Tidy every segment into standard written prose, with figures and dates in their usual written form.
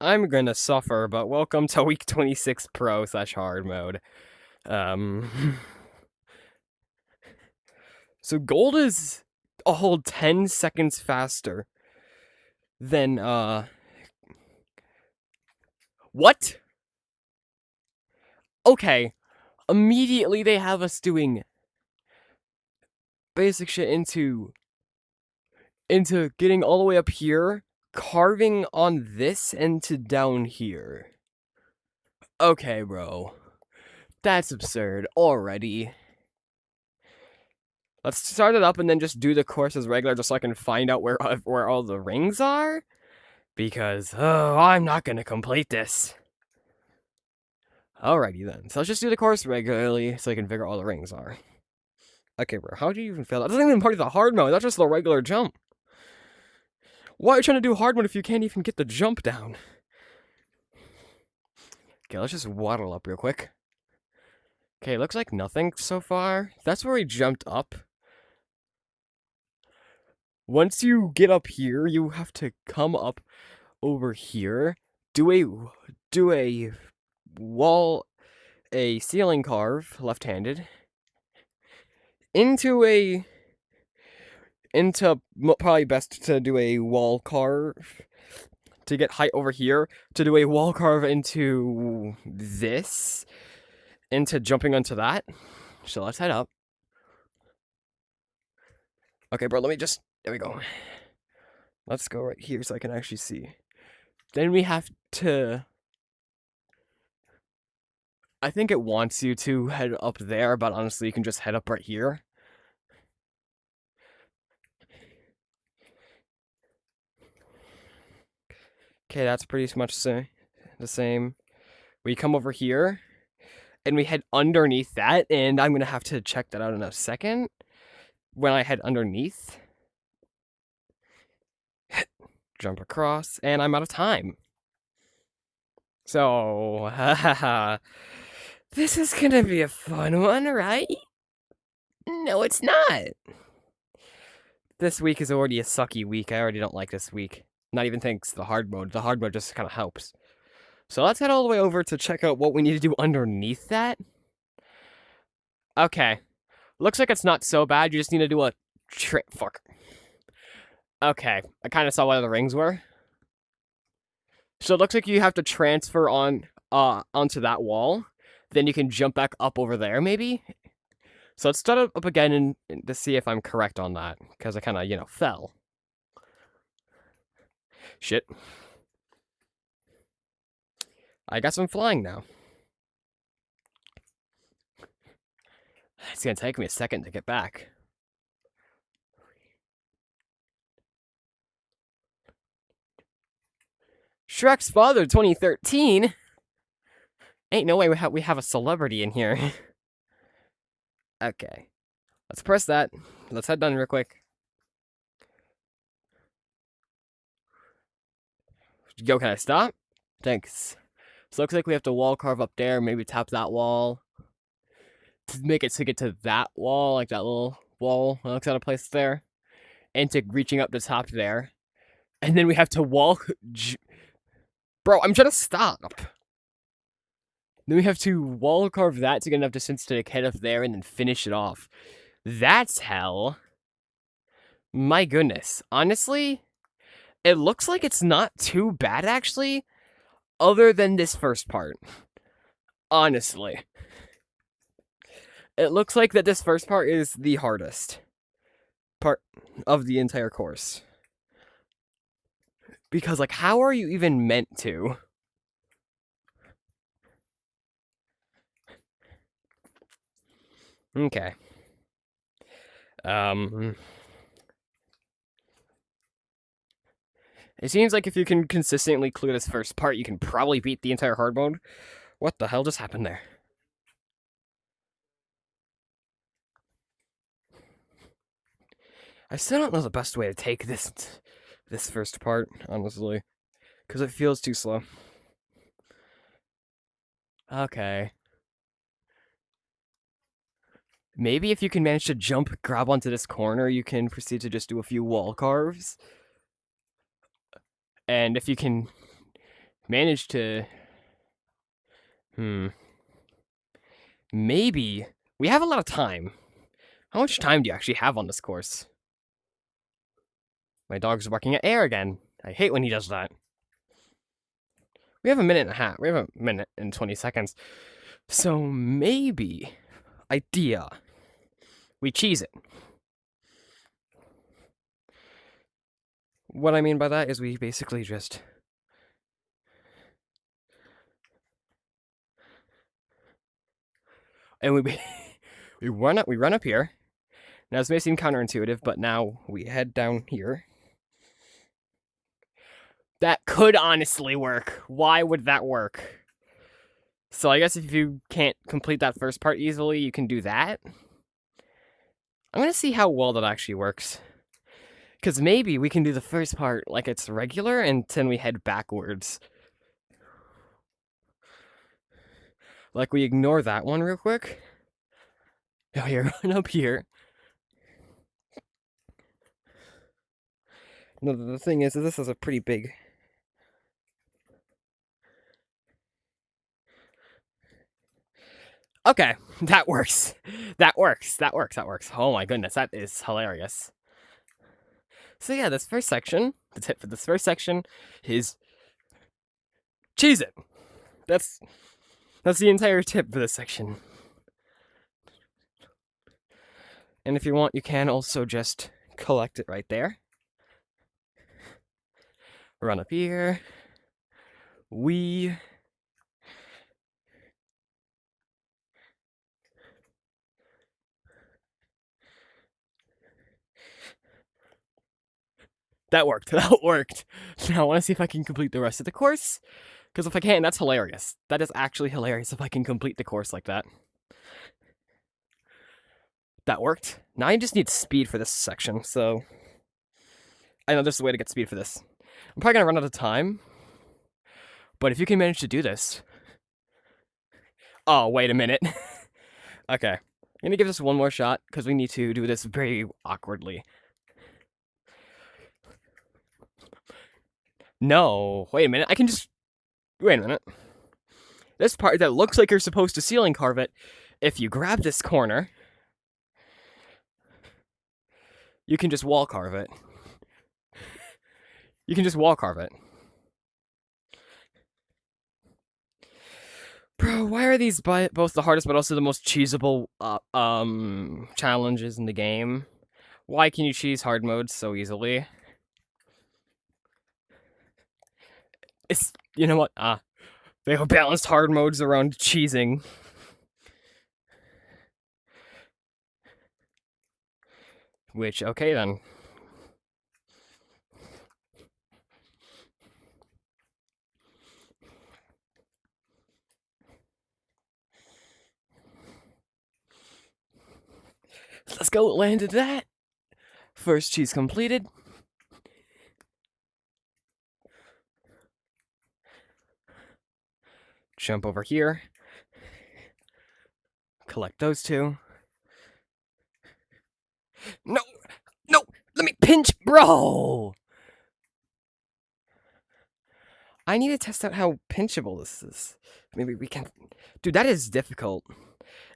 I'm gonna suffer, but welcome to week 26 pro / hard mode. So gold is a whole 10 seconds faster than, what? Okay, immediately they have us doing basic shit into getting all the way up here, carving on this, and to down here. Okay, bro. That's absurd already. Let's start it up and then just do the course as regular just so I can find out where all the rings are. Because, oh, I'm not gonna complete this. Alrighty then. So let's just do the course regularly so I can figure out all the rings are. Okay, bro, how do you even fail that? That's not even part of the hard mode, that's just the regular jump. Why are you trying to do hard mode if you can't even get the jump down? Okay, let's just waddle up real quick. Okay, looks like nothing so far. That's where we jumped up. Once you get up here, you have to come up over here, do a wall, a ceiling carve, left-handed, into probably best to do a wall carve to get height over here, to do a wall carve into this, into jumping onto that. So let's head up. Okay, bro, there we go. Let's go right here so I can actually see. Then we have to, I think it wants you to head up there, but honestly, you can just head up right here. Okay, that's pretty much the same. We come over here, and we head underneath that, and I'm gonna have to check that out in a second. When I head underneath, jump across, and I'm out of time. So, this is gonna be a fun one, right? No, it's not. This week is already a sucky week. I already don't like this week. Not even thanks to the hard mode. The hard mode just kind of helps. So let's head all the way over to check out what we need to do underneath that. Okay. Looks like it's not so bad. You just need to do a fuck. Okay. I kind of saw what the rings were. So it looks like you have to transfer onto that wall. Then you can jump back up over there, maybe? So let's start up again and to see if I'm correct on that. Because I kind of, fell. Shit. I got some flying now. It's gonna take me a second to get back. Shrek's Father 2013? Ain't no way we have a celebrity in here. Okay. Let's press that. Let's head down real quick. Yo, can I stop? Thanks. So looks like we have to wall carve up there, maybe tap that wall. To make it to get to that wall, like that little wall that looks out of place there. And to reaching up the top there. And then we have to wall... Bro, I'm trying to stop. Then we have to wall carve that to get enough distance to head up there and then finish it off. That's hell. My goodness. Honestly, it looks like it's not too bad, actually. Other than this first part. Honestly. It looks like that this first part is the hardest part of the entire course. Because, like, how are you even meant to? Okay. It seems like if you can consistently clear this first part, you can probably beat the entire hard mode. What the hell just happened there? I still don't know the best way to take this first part, honestly. Because it feels too slow. Okay. Maybe if you can manage to grab onto this corner, you can proceed to just do a few wall carves. And if you can manage to... Maybe... We have a lot of time. How much time do you actually have on this course? My dog's barking at air again. I hate when he does that. We have a minute and a half. We have a minute and 20 seconds. So maybe... Idea. We cheese it. What I mean by that is we basically just... And we run up here. Now this may seem counterintuitive, but now we head down here. That could honestly work. Why would that work? So I guess if you can't complete that first part easily, you can do that. I'm gonna see how well that actually works. Because maybe we can do the first part like it's regular, and then we head backwards. Like, we ignore that one real quick. Oh, here, run up here. No, the thing is, this is a pretty big... Okay, that works. That works. Oh my goodness, that is hilarious. So yeah, this first section, the tip for this first section is cheese it. That's the entire tip for this section. And if you want, you can also just collect it right there. Run up here. That worked. That worked. Now I want to see if I can complete the rest of the course. Because if I can, that's hilarious. That is actually hilarious if I can complete the course like that. That worked. Now I just need speed for this section, so... I know there's a way to get speed for this. I'm probably going to run out of time. But if you can manage to do this... Oh, wait a minute. Okay. I'm going to give this one more shot, because we need to do this very awkwardly. No, wait a minute, I can just... Wait a minute. This part that looks like you're supposed to ceiling carve it, if you grab this corner, you can just wall carve it. You can just wall carve it. Bro, why are these both the hardest but also the most cheesable challenges in the game? Why can you cheese hard modes so easily? It's, you know what? They have balanced hard modes around cheesing. Which, okay then. Let's go, landed that. First cheese completed. Jump over here. Collect those two. No! No! Let me pinch! Bro! I need to test out how pinchable this is. Maybe we can... Dude, that is difficult.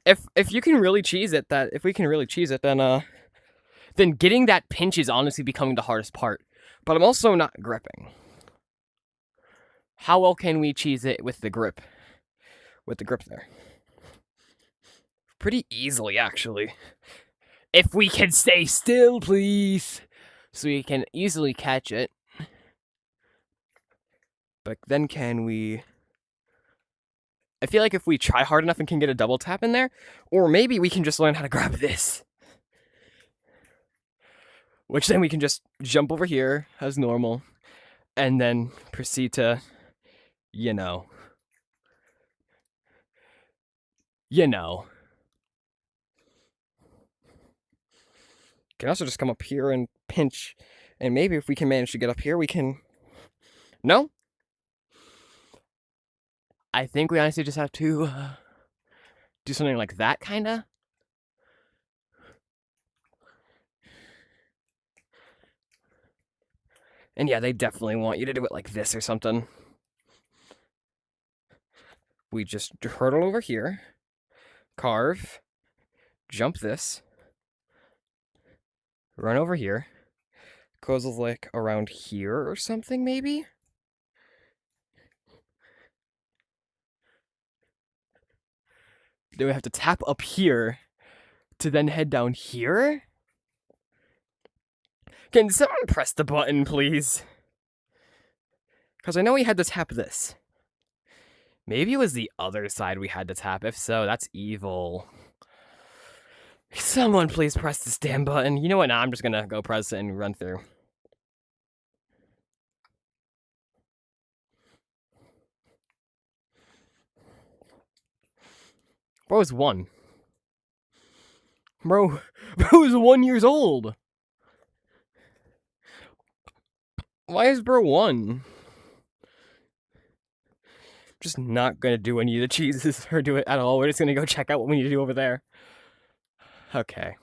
If you can really cheese it, if we can really cheese it, then getting that pinch is honestly becoming the hardest part. But I'm also not gripping. How well can we cheese it with the grip? With the grip there. Pretty easily, actually. If we can stay still, please. So we can easily catch it. But then can we... I feel like if we try hard enough and can get a double tap in there, or maybe we can just learn how to grab this. Which then we can just jump over here as normal, and then proceed to, you know. Can also just come up here and pinch, and maybe if we can manage to get up here, we can... No? I think we honestly just have to do something like that, kinda. And yeah, they definitely want you to do it like this or something. we just hurdle over here, carve, jump this, run over here, goes like around here or something maybe? Then we have to tap up here to then head down here? Can someone press the button, please? Because I know we had to tap this. Maybe it was the other side we had to tap. If so, that's evil. Someone please press this damn button. You know what? Now I'm just gonna go press it and run through. Bro is 1. Bro is 1 years old. Why is bro 1? Just not gonna do any of the cheeses or do it at all. We're just gonna go check out what we need to do over there. Okay.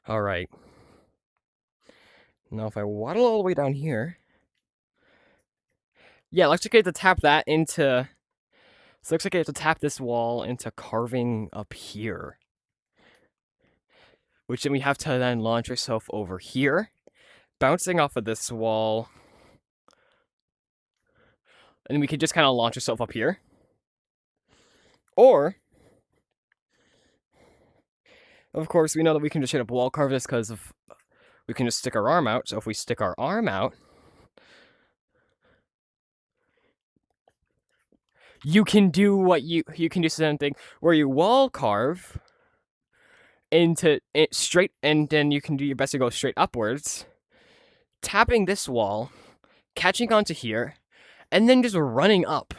Alright. Now if I waddle all the way down here... Yeah, it looks like I have to tap that into... So it looks like I have to tap this wall into carving up here. Which then we have to then launch ourselves over here. Bouncing off of this wall. And we can just kind of launch ourselves up here. Or... Of course, we know that we can just straight up wall carve this because of... We can just stick our arm out. So if we stick our arm out... You can do what you can do something where you wall carve into it straight, and then you can do your best to go straight upwards, tapping this wall, catching onto here, and then just running up.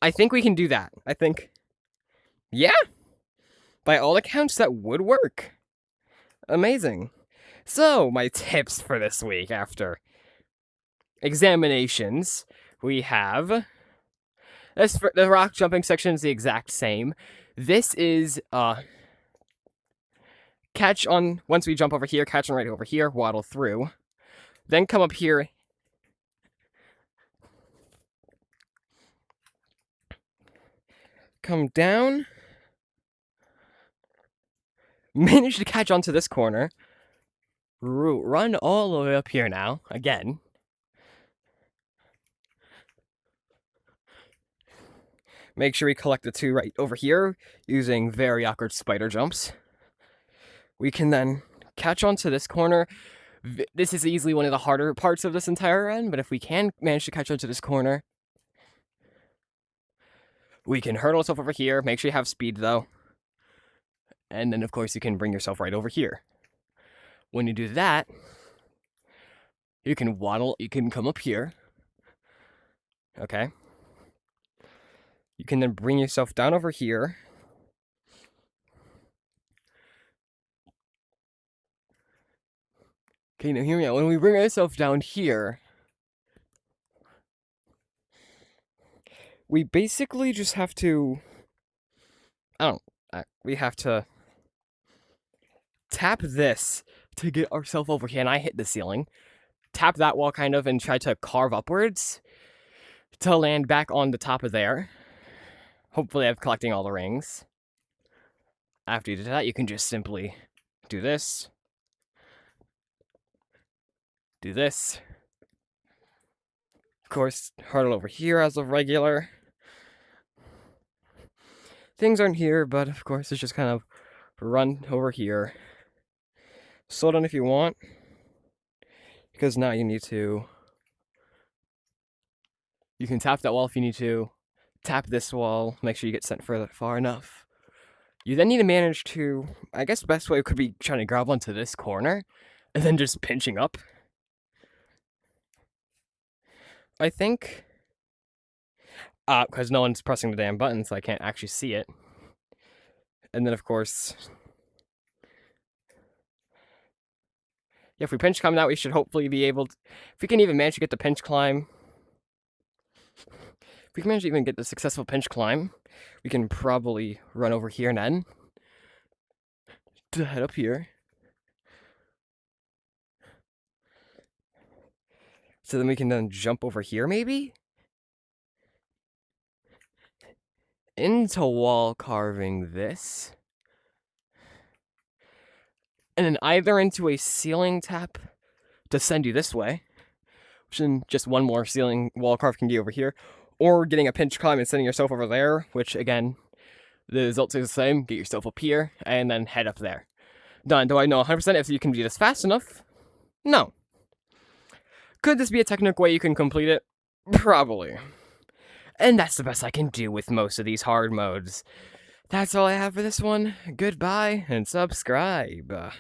I think we can do that. I think, yeah, by all accounts, that would work. Amazing. So, my tips for this week after examinations, we have this. The rock jumping section is the exact same. This is catch on once we jump over here, catch on right over here, waddle through, then come up here. Come down. Manage to catch onto this corner. Run all the way up here now, again. Make sure we collect the 2 right over here using very awkward spider jumps. We can then catch onto this corner. This is easily one of the harder parts of this entire run, but if we can manage to catch onto this corner, we can hurdle ourselves over here. Make sure you have speed though. And then of course you can bring yourself right over here. When you do that, you can waddle, you can come up here. Okay. You can then bring yourself down over here. Okay, now hear me out. When we bring ourselves down here, we basically just have to... we have to tap this to get ourselves over here, and I hit the ceiling. Tap that wall kind of and try to carve upwards to land back on the top of there. Hopefully I'm collecting all the rings. After you do that, you can just simply do this. Do this. Of course, hurdle over here as a regular. Things aren't here, but of course it's just kind of run over here. Slow down if you want, because now you need to... You can tap that wall if you need to. Tap this wall, make sure you get sent far enough. You then need to manage to... I guess the best way could be trying to grab onto this corner, and then just pinching up. I think... because no one's pressing the damn button, so I can't actually see it. And then, of course, yeah, if we pinch climb that, we should hopefully be able to, if we can even manage to get the pinch climb, if we can manage to even get the successful pinch climb, we can probably run over here and then to head up here. So then we can then jump over here, maybe? Into wall carving this. And then either into a ceiling tap to send you this way, which then just one more ceiling wall carve can get over here, or getting a pinch climb and sending yourself over there, which again, the results are the same. Get yourself up here and then head up there. Done. Do I know 100% if you can do this fast enough? No. Could this be a technical way you can complete it? Probably. And that's the best I can do with most of these hard modes. That's all I have for this one. Goodbye and subscribe.